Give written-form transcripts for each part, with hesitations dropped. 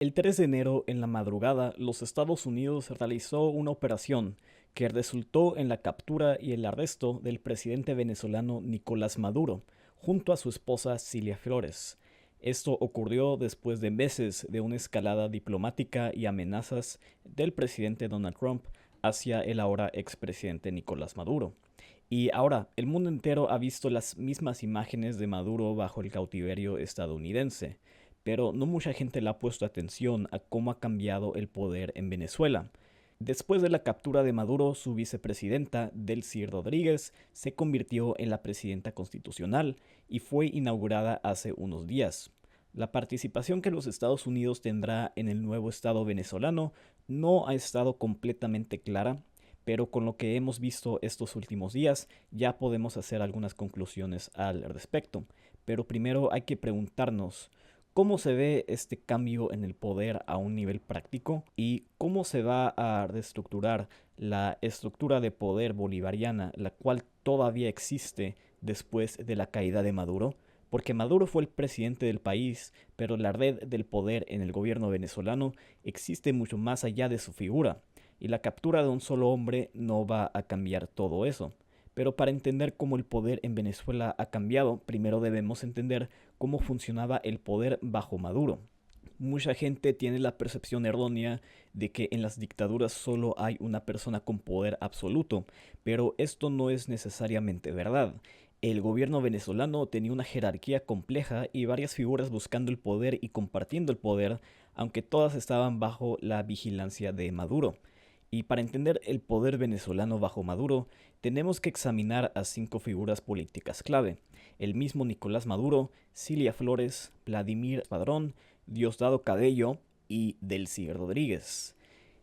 El 3 de enero, en la madrugada, los Estados Unidos realizó una operación que resultó en la captura y el arresto del presidente venezolano Nicolás Maduro, junto a su esposa Cilia Flores. Esto ocurrió después de meses de una escalada diplomática y amenazas del presidente Donald Trump hacia el ahora expresidente Nicolás Maduro. Y ahora, el mundo entero ha visto las mismas imágenes de Maduro bajo el cautiverio estadounidense, pero no mucha gente le ha puesto atención a cómo ha cambiado el poder en Venezuela. Después de la captura de Maduro, su vicepresidenta, Delcy Rodríguez, se convirtió en la presidenta constitucional y fue inaugurada hace unos días. La participación que los Estados Unidos tendrá en el nuevo Estado venezolano no ha estado completamente clara, pero con lo que hemos visto estos últimos días ya podemos hacer algunas conclusiones al respecto. Pero primero hay que preguntarnos, ¿cómo se ve este cambio en el poder a un nivel práctico? ¿Y cómo se va a reestructurar la estructura de poder bolivariana, la cual todavía existe después de la caída de Maduro? Porque Maduro fue el presidente del país, pero la red del poder en el gobierno venezolano existe mucho más allá de su figura, y la captura de un solo hombre no va a cambiar todo eso. Pero para entender cómo el poder en Venezuela ha cambiado, primero debemos entender cómo funcionaba el poder bajo Maduro. Mucha gente tiene la percepción errónea de que en las dictaduras solo hay una persona con poder absoluto, pero esto no es necesariamente verdad. El gobierno venezolano tenía una jerarquía compleja y varias figuras buscando el poder y compartiendo el poder, aunque todas estaban bajo la vigilancia de Maduro. Y para entender el poder venezolano bajo Maduro, tenemos que examinar a 5 figuras políticas clave: el mismo Nicolás Maduro, Cilia Flores, Vladimir Padrón, Diosdado Cabello y Delcy Rodríguez.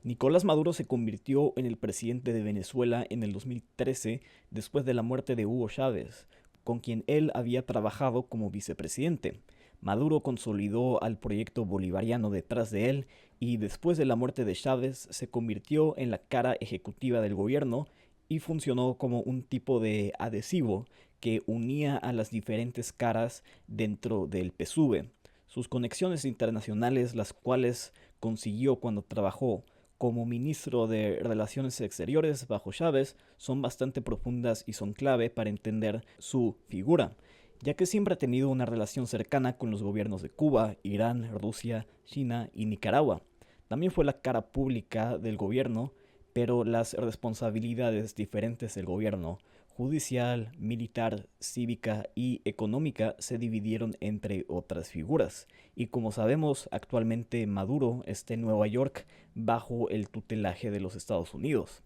Nicolás Maduro se convirtió en el presidente de Venezuela en el 2013 después de la muerte de Hugo Chávez, con quien él había trabajado como vicepresidente. Maduro consolidó al proyecto bolivariano detrás de él y después de la muerte de Chávez se convirtió en la cara ejecutiva del gobierno y funcionó como un tipo de adhesivo que unía a las diferentes caras dentro del PSUV. Sus conexiones internacionales, las cuales consiguió cuando trabajó como ministro de Relaciones Exteriores bajo Chávez, son bastante profundas y son clave para entender su figura, ya que siempre ha tenido una relación cercana con los gobiernos de Cuba, Irán, Rusia, China y Nicaragua. También fue la cara pública del gobierno, pero las responsabilidades diferentes del gobierno, judicial, militar, cívica y económica, se dividieron entre otras figuras. Y como sabemos, actualmente Maduro está en Nueva York bajo el tutelaje de los Estados Unidos.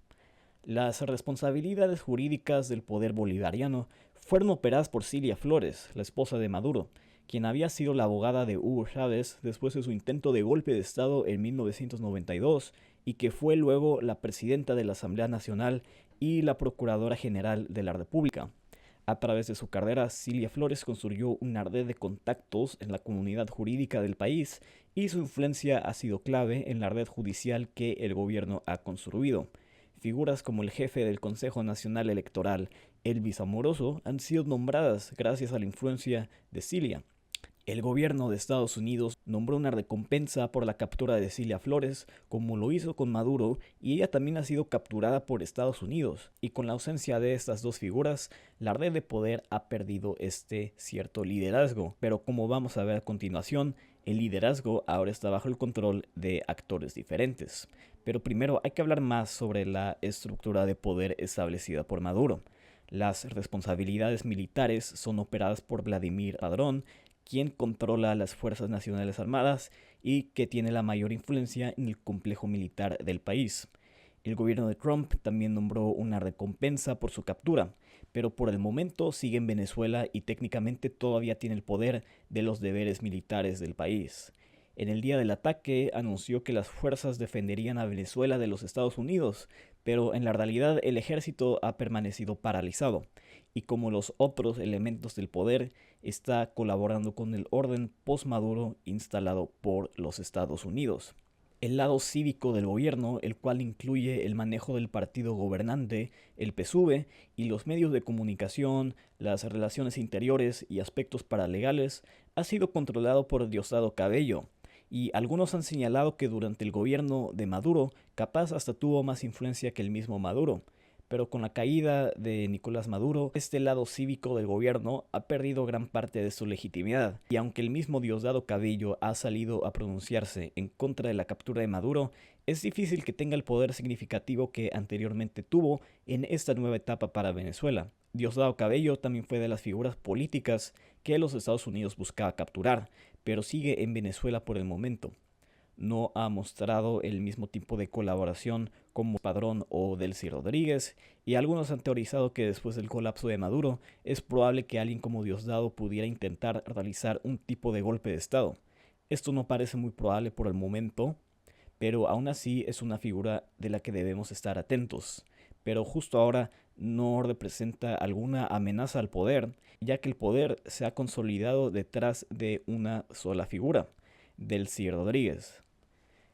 Las responsabilidades jurídicas del poder bolivariano fueron operadas por Cilia Flores, la esposa de Maduro, quien había sido la abogada de Hugo Chávez después de su intento de golpe de Estado en 1992 y que fue luego la presidenta de la Asamblea Nacional y la Procuradora General de la República. A través de su carrera, Cilia Flores construyó una red de contactos en la comunidad jurídica del país y su influencia ha sido clave en la red judicial que el gobierno ha construido. Figuras como el jefe del Consejo Nacional Electoral, Elvis Amoroso, han sido nombradas gracias a la influencia de Cilia. El gobierno de Estados Unidos nombró una recompensa por la captura de Cilia Flores, como lo hizo con Maduro, y ella también ha sido capturada por Estados Unidos. Y con la ausencia de estas dos figuras, la red de poder ha perdido este cierto liderazgo. Pero como vamos a ver a continuación, el liderazgo ahora está bajo el control de actores diferentes. Pero primero hay que hablar más sobre la estructura de poder establecida por Maduro. Las responsabilidades militares son operadas por Vladimir Padrón, quien controla las Fuerzas Nacionales Armadas y que tiene la mayor influencia en el complejo militar del país. El gobierno de Trump también nombró una recompensa por su captura, pero por el momento sigue en Venezuela y técnicamente todavía tiene el poder de los deberes militares del país. En el día del ataque anunció que las fuerzas defenderían a Venezuela de los Estados Unidos, pero en la realidad el ejército ha permanecido paralizado y, como los otros elementos del poder, está colaborando con el orden post-Maduro instalado por los Estados Unidos. El lado cívico del gobierno, el cual incluye el manejo del partido gobernante, el PSUV, y los medios de comunicación, las relaciones interiores y aspectos paralegales, ha sido controlado por Diosdado Cabello. y algunos han señalado que durante el gobierno de Maduro, capaz hasta tuvo más influencia que el mismo Maduro. Pero con la caída de Nicolás Maduro, este lado cívico del gobierno ha perdido gran parte de su legitimidad. Y aunque el mismo Diosdado Cabello ha salido a pronunciarse en contra de la captura de Maduro, es difícil que tenga el poder significativo que anteriormente tuvo en esta nueva etapa para Venezuela. Diosdado Cabello también fue de las figuras políticas que los Estados Unidos buscaba capturar, pero sigue en Venezuela por el momento. No ha mostrado el mismo tipo de colaboración como Padrón o Delcy Rodríguez, y algunos han teorizado que después del colapso de Maduro es probable que alguien como Diosdado pudiera intentar realizar un tipo de golpe de estado. Esto no parece muy probable por el momento, pero aún así es una figura de la que debemos estar atentos. Pero justo ahora no representa alguna amenaza al poder, ya que el poder se ha consolidado detrás de una sola figura, Delcy Rodríguez.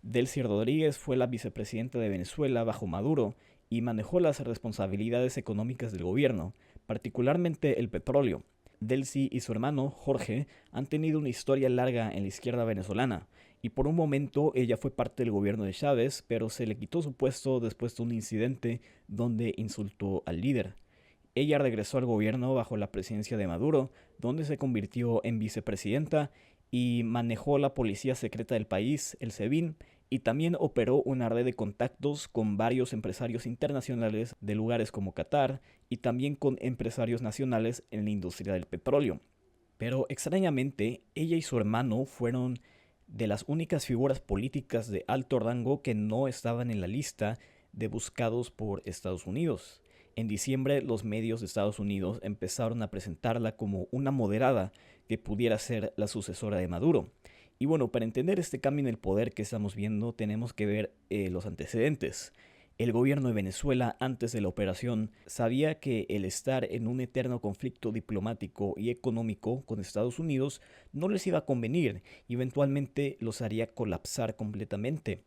Delcy Rodríguez fue la vicepresidenta de Venezuela bajo Maduro y manejó las responsabilidades económicas del gobierno, particularmente el petróleo. Delcy y su hermano, Jorge, han tenido una historia larga en la izquierda venezolana, y por un momento ella fue parte del gobierno de Chávez, pero se le quitó su puesto después de un incidente donde insultó al líder. Ella regresó al gobierno bajo la presidencia de Maduro, donde se convirtió en vicepresidenta y manejó la policía secreta del país, el SEBIN, y también operó una red de contactos con varios empresarios internacionales de lugares como Qatar y también con empresarios nacionales en la industria del petróleo. Pero extrañamente, ella y su hermano fueron de las únicas figuras políticas de alto rango que no estaban en la lista de buscados por Estados Unidos. En diciembre, los medios de Estados Unidos empezaron a presentarla como una moderada que pudiera ser la sucesora de Maduro. Y bueno, para entender este cambio en el poder que estamos viendo, tenemos que ver los antecedentes. El gobierno de Venezuela, antes de la operación, sabía que el estar en un eterno conflicto diplomático y económico con Estados Unidos no les iba a convenir y eventualmente los haría colapsar completamente.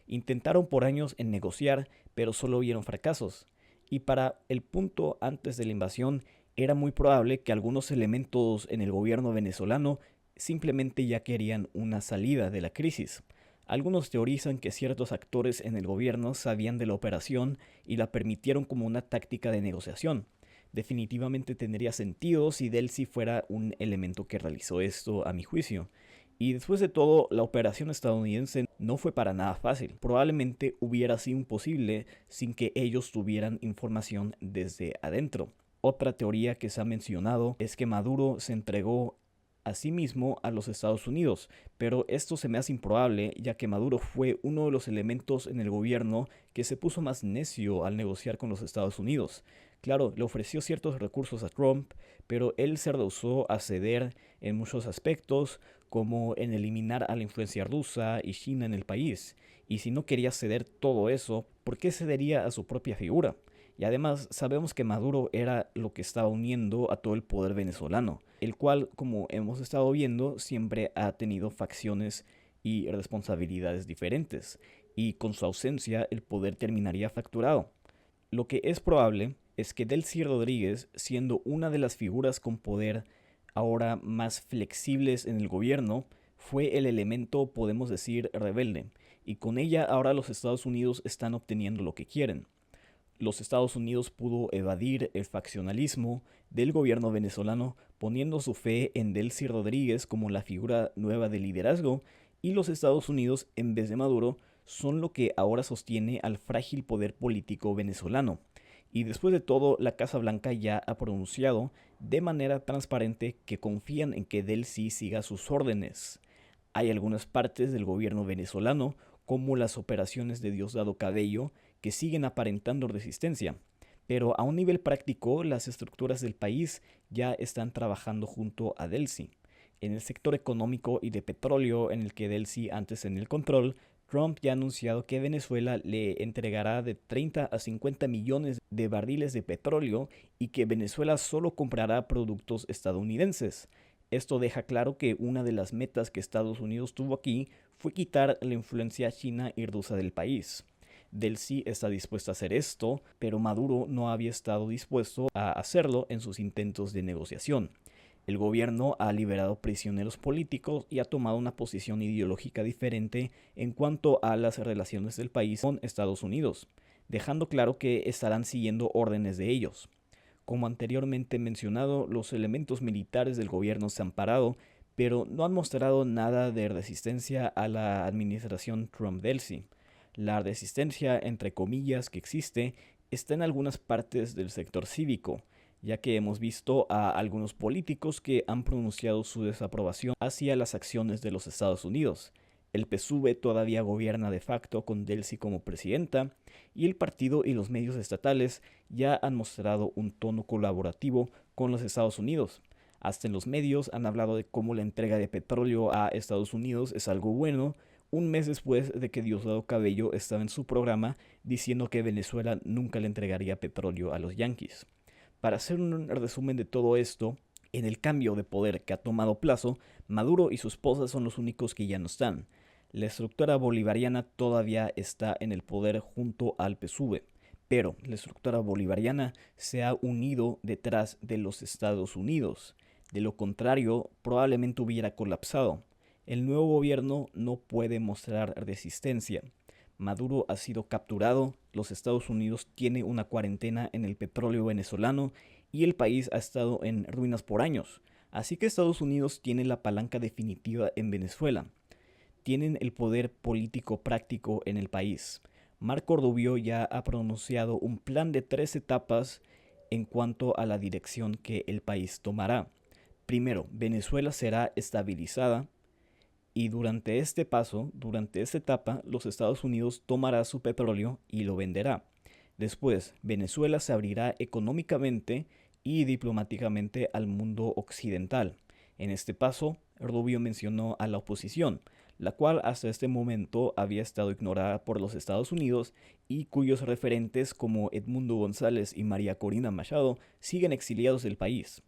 Intentaron por años en negociar, pero solo vieron fracasos. Y para el punto antes de la invasión, era muy probable que algunos elementos en el gobierno venezolano simplemente ya querían una salida de la crisis. Algunos teorizan que ciertos actores en el gobierno sabían de la operación y la permitieron como una táctica de negociación. Definitivamente tendría sentido si Delcy fuera un elemento que realizó esto, a mi juicio. Y después de todo, la operación estadounidense no fue para nada fácil. Probablemente hubiera sido imposible sin que ellos tuvieran información desde adentro. Otra teoría que se ha mencionado es que Maduro se entregó a sí mismo a los Estados Unidos, pero esto se me hace improbable, ya que Maduro fue uno de los elementos en el gobierno que se puso más necio al negociar con los Estados Unidos. Claro, le ofreció ciertos recursos a Trump, pero él se rehusó a ceder en muchos aspectos, como en eliminar a la influencia rusa y China en el país. Y si no quería ceder todo eso, ¿por qué cedería a su propia figura? Y además sabemos que Maduro era lo que estaba uniendo a todo el poder venezolano, el cual, como hemos estado viendo, siempre ha tenido facciones y responsabilidades diferentes, y con su ausencia el poder terminaría fracturado. Lo que es probable es que Delcy Rodríguez, siendo una de las figuras con poder ahora más flexibles en el gobierno, fue el elemento, podemos decir, rebelde, y con ella ahora los Estados Unidos están obteniendo lo que quieren. Los Estados Unidos pudo evadir el faccionalismo del gobierno venezolano poniendo su fe en Delcy Rodríguez como la figura nueva de liderazgo, y los Estados Unidos, en vez de Maduro, son lo que ahora sostiene al frágil poder político venezolano. Y después de todo, la Casa Blanca ya ha pronunciado de manera transparente que confían en que Delcy siga sus órdenes. Hay algunas partes del gobierno venezolano, como las operaciones de Diosdado Cabello, que siguen aparentando resistencia, pero a un nivel práctico las estructuras del país ya están trabajando junto a Delcy. En el sector económico y de petróleo en el que Delcy antes tenía el control, Trump ya ha anunciado que Venezuela le entregará de 30 a 50 millones de barriles de petróleo y que Venezuela solo comprará productos estadounidenses. Esto deja claro que una de las metas que Estados Unidos tuvo aquí fue quitar la influencia china y rusa del país. Delcy está dispuesta a hacer esto, pero Maduro no había estado dispuesto a hacerlo en sus intentos de negociación. El gobierno ha liberado prisioneros políticos y ha tomado una posición ideológica diferente en cuanto a las relaciones del país con Estados Unidos, dejando claro que estarán siguiendo órdenes de ellos. Como anteriormente mencionado, los elementos militares del gobierno se han parado, pero no han mostrado nada de resistencia a la administración Trump-Delcy. La resistencia, entre comillas, que existe está en algunas partes del sector cívico, ya que hemos visto a algunos políticos que han pronunciado su desaprobación hacia las acciones de los Estados Unidos. El PSUV todavía gobierna de facto con Delcy como presidenta, y el partido y los medios estatales ya han mostrado un tono colaborativo con los Estados Unidos. Hasta en los medios han hablado de cómo la entrega de petróleo a Estados Unidos es algo bueno, un mes después de que Diosdado Cabello estaba en su programa diciendo que Venezuela nunca le entregaría petróleo a los yanquis. Para hacer un resumen de todo esto, en el cambio de poder que ha tomado plazo, Maduro y su esposa son los únicos que ya no están. La estructura bolivariana todavía está en el poder junto al PSUV, pero la estructura bolivariana se ha unido detrás de los Estados Unidos. De lo contrario, probablemente hubiera colapsado. El nuevo gobierno no puede mostrar resistencia. Maduro ha sido capturado, los Estados Unidos tienen una cuarentena en el petróleo venezolano y el país ha estado en ruinas por años. Así que Estados Unidos tiene la palanca definitiva en Venezuela. Tienen el poder político práctico en el país. Marco Rubio ya ha pronunciado un plan de 3 etapas en cuanto a la dirección que el país tomará. Primero, Venezuela será estabilizada. Y durante este paso, durante esta etapa, los Estados Unidos tomará su petróleo y lo venderá. Después, Venezuela se abrirá económicamente y diplomáticamente al mundo occidental. En este paso, Rubio mencionó a la oposición, la cual hasta este momento había estado ignorada por los Estados Unidos y cuyos referentes como Edmundo González y María Corina Machado siguen exiliados del país.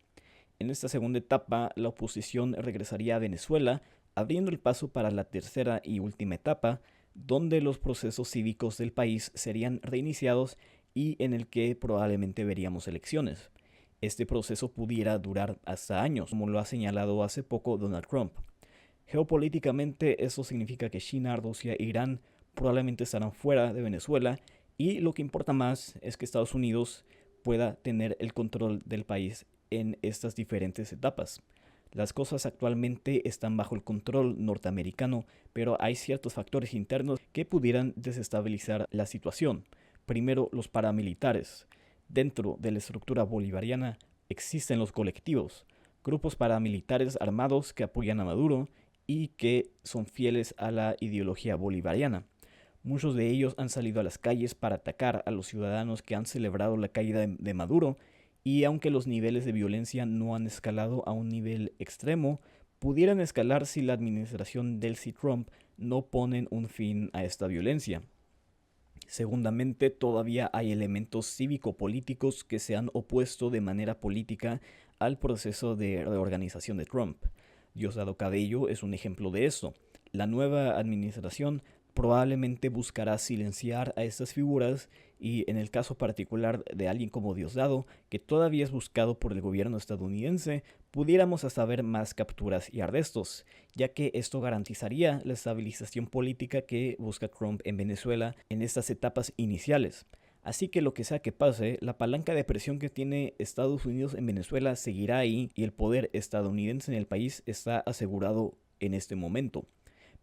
En esta segunda etapa, la oposición regresaría a Venezuela, abriendo el paso para la tercera y última etapa, donde los procesos cívicos del país serían reiniciados y en el que probablemente veríamos elecciones. Este proceso pudiera durar hasta años, como lo ha señalado hace poco Donald Trump. Geopolíticamente, eso significa que China, Rusia e Irán probablemente estarán fuera de Venezuela, y lo que importa más es que Estados Unidos pueda tener el control del país en estas diferentes etapas. Las cosas actualmente están bajo el control norteamericano, pero hay ciertos factores internos que pudieran desestabilizar la situación. Primero, los paramilitares. Dentro de la estructura bolivariana existen los colectivos, grupos paramilitares armados que apoyan a Maduro y que son fieles a la ideología bolivariana. Muchos de ellos han salido a las calles para atacar a los ciudadanos que han celebrado la caída de Maduro, y aunque los niveles de violencia no han escalado a un nivel extremo, pudieran escalar si la administración Delcy Trump no ponen un fin a esta violencia. Segundamente, todavía hay elementos cívico-políticos que se han opuesto de manera política al proceso de reorganización de Trump. Diosdado Cabello es un ejemplo de eso. La nueva administración probablemente buscará silenciar a estas figuras, y en el caso particular de alguien como Diosdado, que todavía es buscado por el gobierno estadounidense, pudiéramos hasta ver más capturas y arrestos, ya que esto garantizaría la estabilización política que busca Trump en Venezuela en estas etapas iniciales. Así que lo que sea que pase, la palanca de presión que tiene Estados Unidos en Venezuela seguirá ahí, y el poder estadounidense en el país está asegurado en este momento.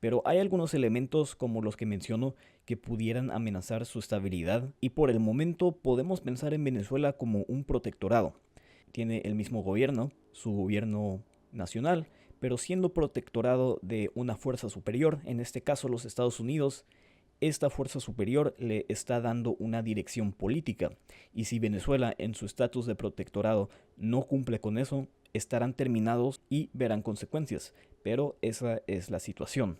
Pero hay algunos elementos como los que menciono que pudieran amenazar su estabilidad, y por el momento podemos pensar en Venezuela como un protectorado. Tiene el mismo gobierno, su gobierno nacional, pero siendo protectorado de una fuerza superior, en este caso los Estados Unidos. Esta fuerza superior le está dando una dirección política, y si Venezuela en su estatus de protectorado no cumple con eso, estarán terminados y verán consecuencias, pero esa es la situación.